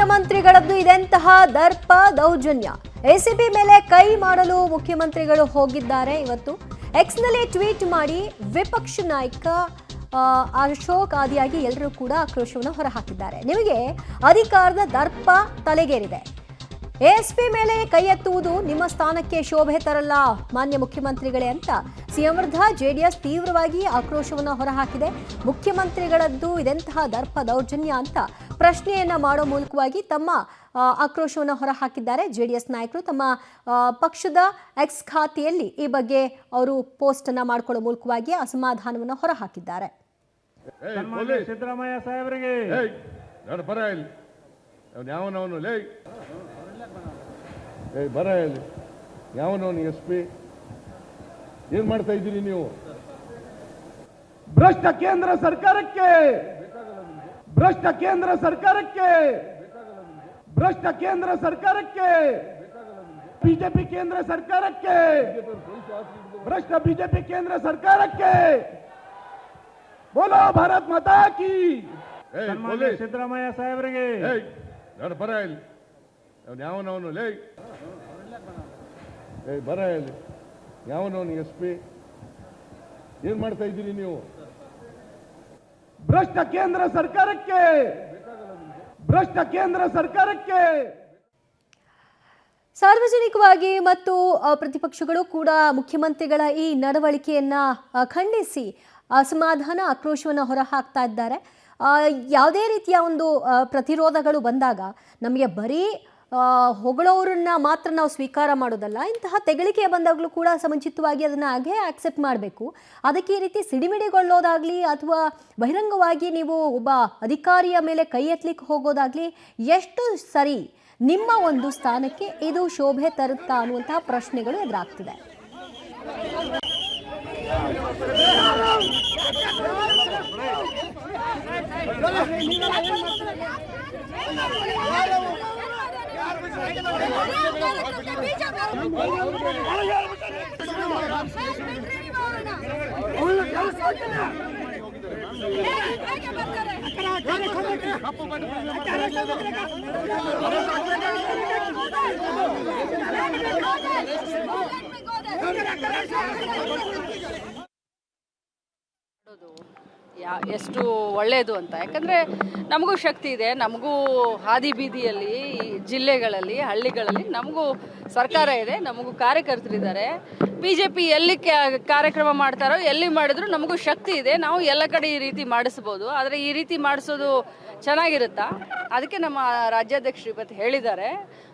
ಮುಖ್ಯಮಂತ್ರಿಗಳದ್ದು ಇದೆಂತಹ ದರ್ಪ ದೌರ್ಜನ್ಯ. ಎಸಿಬಿ ಮೇಲೆ ಕೈ ಮಾಡಲು ಮುಖ್ಯಮಂತ್ರಿಗಳು ಹೋಗಿದ್ದಾರೆ. ಇವತ್ತು ಎಕ್ಸ್ನಲ್ಲಿ ಟ್ವೀಟ್ ಮಾಡಿ ವಿಪಕ್ಷ ನಾಯಕ ಅಶೋಕ್ ಆದಿಯಾಗಿ ಎಲ್ಲರೂ ಕೂಡ ಆಕ್ರೋಶವನ್ನು ಹೊರಹಾಕಿದ್ದಾರೆ. ನಿಮಗೆ ಅಧಿಕಾರದ ದರ್ಪ ತಲೆಗೇರಿದೆ, ಎಎಸ್ಪಿ ಮೇಲೆ ಕೈ ಎತ್ತುವುದು ನಿಮ್ಮ ಸ್ಥಾನಕ್ಕೆ ಶೋಭೆ ತರಲ್ಲ ಮಾನ್ಯ ಮುಖ್ಯಮಂತ್ರಿಗಳೇ ಅಂತ ಸಿಎಂ ವಿರುದ್ಧ ಜೆಡಿಎಸ್ ತೀವ್ರವಾಗಿ ಆಕ್ರೋಶವನ್ನು ಹೊರಹಾಕಿದೆ. ಮುಖ್ಯಮಂತ್ರಿಗಳದ್ದು ಇದೆಂತಹ ದರ್ಪ ದೌರ್ಜನ್ಯ ಅಂತ ಪ್ರಶ್ನೆಯನ್ನ ಮಾಡೋ ಮೂಲಕವಾಗಿ ತಮ್ಮ ಆಕ್ರೋಶವನ್ನು ಹೊರಹಾಕಿದ್ದಾರೆ. ಜೆಡಿಎಸ್ ನಾಯಕರು ತಮ್ಮ ಪಕ್ಷದ ಎಕ್ಸ್ ಖಾತೆಯಲ್ಲಿ ಈ ಬಗ್ಗೆ ಅವರು ಪೋಸ್ಟ್ ಅನ್ನ ಮಾಡಿಕೊಳ್ಳೋ ಮೂಲಕವಾಗಿ ಅಸಮಾಧಾನವನ್ನು ಹೊರಹಾಕಿದ್ದಾರೆ. ಸಿದ್ದರಾಮಯ್ಯ ಸಾಹೇಬರಿಗೆ ಬರ ಯಾವನವನು ಎಸ್ ಪಿ ಏನ್ ಮಾಡ್ತಾ ಇದ್ದೀರಿ ನೀವು? ಭ್ರಷ್ಟ ಕೇಂದ್ರ ಸರ್ಕಾರಕ್ಕೆ, ಭ್ರಷ್ಟ ಕೇಂದ್ರ ಸರ್ಕಾರಕ್ಕೆ, ಭ್ರಷ್ಟ ಕೇಂದ್ರ ಸರ್ಕಾರಕ್ಕೆ, ಬಿಜೆಪಿ ಕೇಂದ್ರ ಸರ್ಕಾರಕ್ಕೆ, ಭ್ರಷ್ಟ ಬಿಜೆಪಿ ಕೇಂದ್ರ ಸರ್ಕಾರಕ್ಕೆ ಬೋಲೋ ಭಾರತ್ ಮಾತಾ ಕಿ. ಸಿದ್ದರಾಮಯ್ಯ ಸಾಹೇಬರಿಗೆ ಬರ ಯಾವನವನು ಬರ ಯಾವನವನು ಎಸ್ ಪಿ ಏನ್ ಮಾಡ್ತಾ ಇದ್ದೀರಿ ನೀವು? ಭ್ರಷ್ಟ ಕೇಂದ್ರ ಸರ್ಕಾರಕ್ಕೆ, ಭ್ರಷ್ಟ ಕೇಂದ್ರ ಸರ್ಕಾರಕ್ಕೆ. ಸಾರ್ವಜನಿಕವಾಗಿ ಮತ್ತು ಪ್ರತಿಪಕ್ಷಗಳು ಕೂಡ ಮುಖ್ಯಮಂತ್ರಿಗಳ ಈ ನಡವಳಿಕೆಯನ್ನ ಖಂಡಿಸಿ ಅಸಮಾಧಾನ ಆಕ್ರೋಶವನ್ನು ಹೊರಹಾಕ್ತಾ ಇದ್ದಾರೆ. ಯಾವುದೇ ರೀತಿಯ ಒಂದು ಪ್ರತಿರೋಧಗಳು ಬಂದಾಗ ನಮಗೆ ಬರೀ ಹೊಗಳೋರನ್ನ ಮಾತ್ರ ನಾವು ಸ್ವೀಕಾರ ಮಾಡೋದಲ್ಲ, ಇಂತಹ ತೆಗಳಿಕೆ ಬಂದಾಗಲೂ ಕೂಡ ಸಮಂಚಿತವಾಗಿ ಅದನ್ನು ಹಾಗೆ ಆಕ್ಸೆಪ್ಟ್ ಮಾಡಬೇಕು. ಅದಕ್ಕೆ ಈ ರೀತಿ ಸಿಡಿಮಿಡಿಗೊಳ್ಳೋದಾಗಲಿ ಅಥವಾ ಬಹಿರಂಗವಾಗಿ ನೀವು ಒಬ್ಬ ಅಧಿಕಾರಿಯ ಮೇಲೆ ಕೈ ಎತ್ತಲಿಕ್ಕೆ ಹೋಗೋದಾಗಲಿ ಎಷ್ಟು ಸರಿ? ನಿಮ್ಮ ಒಂದು ಸ್ಥಾನಕ್ಕೆ ಇದು ಶೋಭೆ ತರುತ್ತಾ ಅನ್ನುವಂತಹ ಪ್ರಶ್ನೆಗಳು ಎದುರಾಗ್ತಿದೆ. ಎಷ್ಟು ಒಳ್ಳೆಯದು ಅಂತ. ಯಾಕಂದರೆ ನಮಗೂ ಶಕ್ತಿ ಇದೆ, ನಮಗೂ ಹಾದಿ ಬೀದಿಯಲ್ಲಿ ಜಿಲ್ಲೆಗಳಲ್ಲಿ ಹಳ್ಳಿಗಳಲ್ಲಿ ನಮಗೂ ಸರ್ಕಾರ ಇದೆ, ನಮಗೂ ಕಾರ್ಯಕರ್ತರಿದ್ದಾರೆ. BJP ಎಲ್ಲಿ ಕಾರ್ಯಕ್ರಮ ಮಾಡ್ತಾರೋ ಎಲ್ಲಿ ಮಾಡಿದ್ರು ನಮಗೂ ಶಕ್ತಿ ಇದೆ, ನಾವು ಎಲ್ಲ ಕಡೆ ಈ ರೀತಿ ಮಾಡಿಸ್ಬೋದು. ಆದರೆ ಈ ರೀತಿ ಮಾಡಿಸೋದು ಚೆನ್ನಾಗಿರುತ್ತಾ? ಅದಕ್ಕೆ ನಮ್ಮ ರಾಜ್ಯಾಧ್ಯಕ್ಷರು ಇವತ್ತು ಹೇಳಿದ್ದಾರೆ,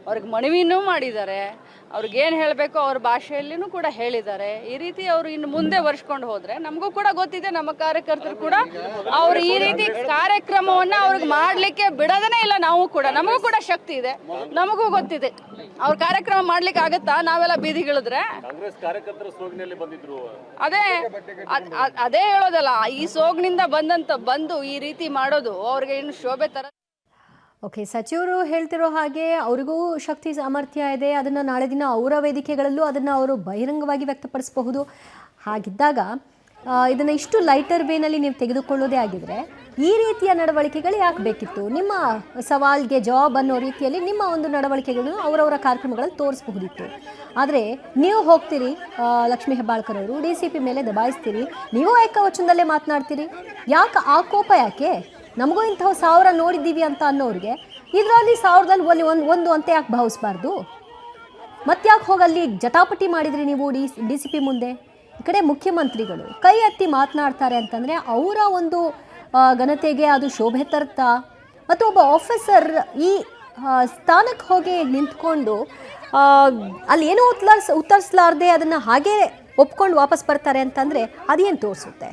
ಅವ್ರಿಗೆ ಮನವಿನೂ ಮಾಡಿದ್ದಾರೆ, ಅವ್ರಿಗೇನು ಹೇಳಬೇಕು ಅವ್ರ ಭಾಷೆಯಲ್ಲಿನೂ ಕೂಡ ಹೇಳಿದ್ದಾರೆ. ಈ ರೀತಿ ಅವರು ಇನ್ನು ಮುಂದೆ ವರ್ಷಕೊಂಡು ಹೋದರೆ ನಮಗೂ ಕೂಡ ಗೊತ್ತಿದೆ, ನಮ್ಮ ಕಾರ್ಯಕರ್ತರು ಕೂಡ ಅವ್ರು ಈ ರೀತಿ ಕಾರ್ಯಕ್ರಮವನ್ನು ಅವ್ರಿಗೆ ಮಾಡಲಿಕ್ಕೆ ಬಿಡೋದೇ ಇಲ್ಲ. ನಾವು ಕೂಡ ನಮಗೂ ಕೂಡ ಶಕ್ತಿ ಇದೆ, ನಮಗೂ ಗೊತ್ತಿದೆ ಅವ್ರ ಕಾರ್ಯಕ್ರಮ ಮಾಡ್ಲಿಕ್ಕೆ ಆಗುತ್ತಾ? ನಾವೆಲ್ಲ ಬೀದಿಗಿಳಿದ್ರೆ ಅದೇ ಹೇಳೋದಲ್ಲ, ಈ ಸೋಗ್ನಿಂದ ಬಂದು ಈ ರೀತಿ ಮಾಡೋದು ಅವ್ರಿಗೆ ಇನ್ನು ಶೋಭೆ ತರ. ಓಕೆ, ಸಚಿವರು ಹೇಳ್ತಿರೋ ಹಾಗೆ ಅವರಿಗೂ ಶಕ್ತಿ ಸಾಮರ್ಥ್ಯ ಇದೆ, ಅದನ್ನು ನಾಳೆ ದಿನ ಅವರ ವೇದಿಕೆಗಳಲ್ಲೂ ಅದನ್ನು ಅವರು ಬಹಿರಂಗವಾಗಿ ವ್ಯಕ್ತಪಡಿಸಬಹುದು. ಹಾಗಿದ್ದಾಗ ಇದನ್ನು ಇಷ್ಟು ಲೈಟರ್ ವೇನಲ್ಲಿ ನೀವು ತೆಗೆದುಕೊಳ್ಳೋದೇ ಆಗಿದ್ರೆ ಈ ರೀತಿಯ ನಡವಳಿಕೆಗಳು ಯಾಕೆ ಬೇಕಿತ್ತು? ನಿಮ್ಮ ಸವಾಲ್ಗೆ ಜವಾಬ್ ಅನ್ನೋ ರೀತಿಯಲ್ಲಿ ನಿಮ್ಮ ಒಂದು ನಡವಳಿಕೆಗಳನ್ನು ಅವರವರ ಕಾರ್ಯಕ್ರಮಗಳಲ್ಲಿ ತೋರಿಸಬಹುದಿತ್ತು. ಆದರೆ ನೀವು ಹೋಗ್ತೀರಿ, ಲಕ್ಷ್ಮೀ ಹೆಬ್ಬಾಳ್ಕರ್ ಅವರು DCP ಮೇಲೆ ದಬಾಯಿಸ್ತೀರಿ, ನೀವು ಏಕವಚನದಲ್ಲೇ ಮಾತನಾಡ್ತೀರಿ. ಯಾಕೆ ಆ ಕೋಪ? ಯಾಕೆ? ನಮಗೂ ಇಂತಹ 1000 ನೋಡಿದ್ದೀವಿ ಅಂತ ಅನ್ನೋರಿಗೆ ಇದರಲ್ಲಿ 1000ದಲ್ಲಿ ಒಂದು ಅಂತ ಯಾಕೆ ಭಾವಿಸಬಾರ್ದು? ಮತ್ತ್ಯಾಕೆ ಹೋಗಲ್ಲಿ ಜಟಾಪಟಿ ಮಾಡಿದ್ರಿ ನೀವು DCP ಮುಂದೆ? ಈ ಕಡೆ ಮುಖ್ಯಮಂತ್ರಿಗಳು ಕೈ ಎತ್ತಿ ಮಾತನಾಡ್ತಾರೆ ಅಂತಂದರೆ ಅವರ ಒಂದು ಘನತೆಗೆ ಅದು ಶೋಭೆ ತರ್ತಾ? ಮತ್ತು ಒಬ್ಬ ಆಫೀಸರ್ ಈ ಸ್ಥಾನಕ್ಕೆ ಹೋಗಿ ನಿಂತ್ಕೊಂಡು ಅಲ್ಲಿ ಏನೋ ಉತ್ತರಿಸಲಾರ್ದೆ ಅದನ್ನು ಹಾಗೇ ಒಪ್ಕೊಂಡು ವಾಪಸ್ ಬರ್ತಾರೆ ಅಂತಂದರೆ ಅದೇನು ತೋರಿಸುತ್ತೆ?